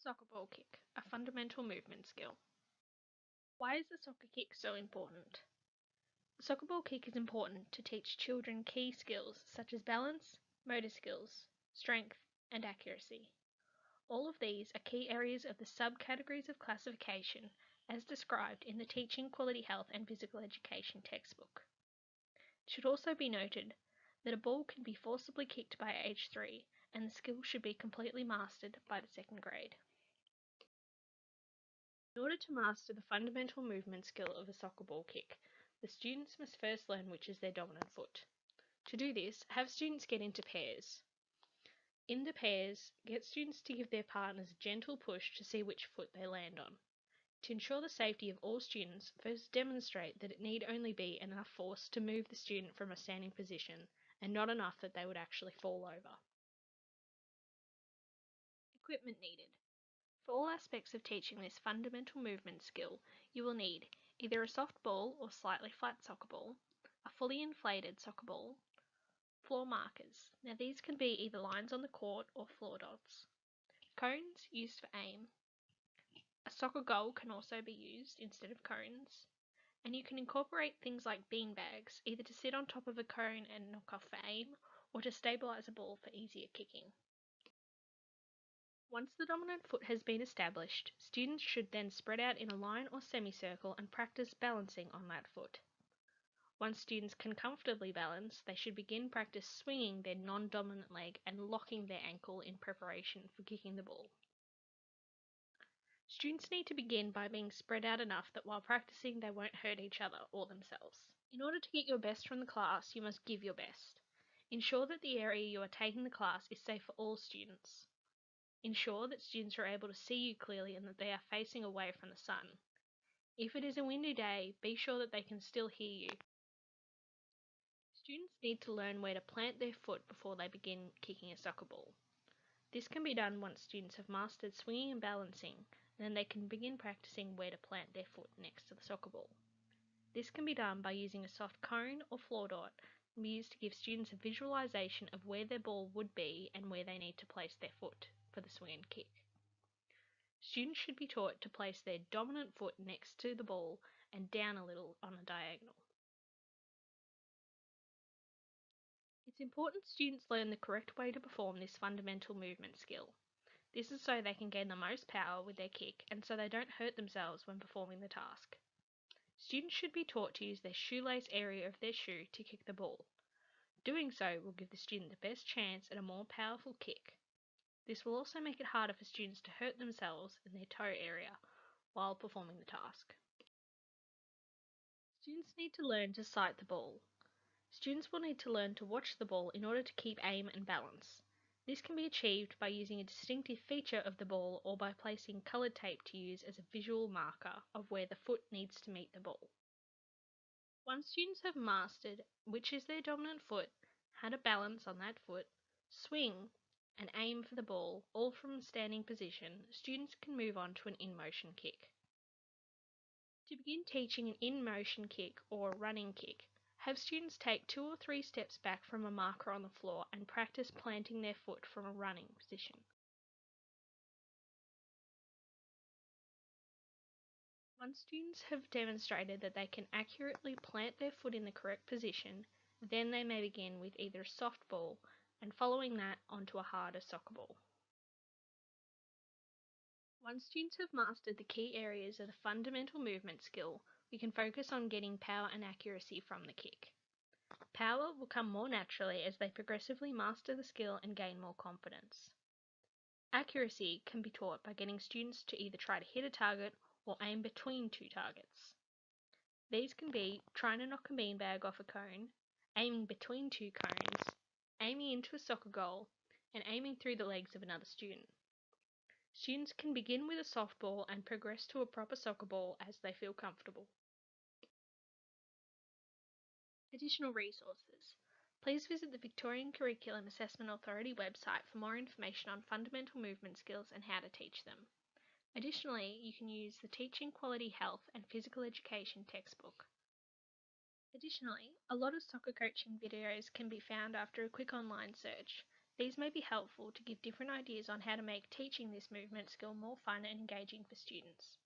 Soccer ball kick, a fundamental movement skill. Why is the soccer kick so important? The soccer ball kick is important to teach children key skills such as balance, motor skills, strength, and accuracy. All of these are key areas of the subcategories of classification as described in the Teaching Quality Health and Physical Education textbook. It should also be noted that a ball can be forcibly kicked by age 3 and the skill should be completely mastered by the second grade. In order to master the fundamental movement skill of a soccer ball kick, the students must first learn which is their dominant foot. To do this, have students get into pairs. In the pairs, get students to give their partners a gentle push to see which foot they land on. To ensure the safety of all students, first demonstrate that it need only be enough force to move the student from a standing position and not enough that they would actually fall over. Equipment needed. For all aspects of teaching this fundamental movement skill, you will need either a soft ball or slightly flat soccer ball, a fully inflated soccer ball, floor markers. Now these can be either lines on the court or floor dots. Cones used for aim. A soccer goal can also be used instead of cones. And you can incorporate things like bean bags, either to sit on top of a cone and knock off for aim, or to stabilize a ball for easier kicking. Once the dominant foot has been established, students should then spread out in a line or semicircle and practice balancing on that foot. Once students can comfortably balance, they should begin practice swinging their non-dominant leg and locking their ankle in preparation for kicking the ball. Students need to begin by being spread out enough that while practicing they won't hurt each other or themselves. In order to get your best from the class, you must give your best. Ensure that the area you are taking the class is safe for all students. Ensure that students are able to see you clearly and that they are facing away from the sun. If it is a windy day, be sure that they can still hear you. Students need to learn where to plant their foot before they begin kicking a soccer ball. This can be done once students have mastered swinging and balancing, and then they can begin practicing where to plant their foot next to the soccer ball. This can be done by using a soft cone or floor dot and be used to give students a visualization of where their ball would be and where they need to place their foot for the swing and kick. Students should be taught to place their dominant foot next to the ball and down a little on a diagonal. It's important students learn the correct way to perform this fundamental movement skill. This is so they can gain the most power with their kick and so they don't hurt themselves when performing the task. Students should be taught to use their shoelace area of their shoe to kick the ball. Doing so will give the student the best chance at a more powerful kick. This will also make it harder for students to hurt themselves in their toe area while performing the task. Students need to learn to sight the ball. Students will need to learn to watch the ball in order to keep aim and balance. This can be achieved by using a distinctive feature of the ball or by placing coloured tape to use as a visual marker of where the foot needs to meet the ball. Once students have mastered which is their dominant foot, how to balance on that foot, swing, and aim for the ball, all from a standing position, students can move on to an in-motion kick. To begin teaching an in-motion kick or running kick, have students take 2 or 3 steps back from a marker on the floor and practice planting their foot from a running position. Once students have demonstrated that they can accurately plant their foot in the correct position, then they may begin with either a soft ball and following that onto a harder soccer ball. Once students have mastered the key areas of the fundamental movement skill, we can focus on getting power and accuracy from the kick. Power will come more naturally as they progressively master the skill and gain more confidence. Accuracy can be taught by getting students to either try to hit a target or aim between 2 targets. These can be trying to knock a beanbag off a cone, aiming between 2 cones, aiming into a soccer goal, and aiming through the legs of another student. Students can begin with a softball and progress to a proper soccer ball as they feel comfortable. Additional resources. Please visit the Victorian Curriculum Assessment Authority website for more information on fundamental movement skills and how to teach them. Additionally, you can use the Teaching Quality Health and Physical Education textbook. Additionally, a lot of soccer coaching videos can be found after a quick online search. These may be helpful to give different ideas on how to make teaching this movement skill more fun and engaging for students.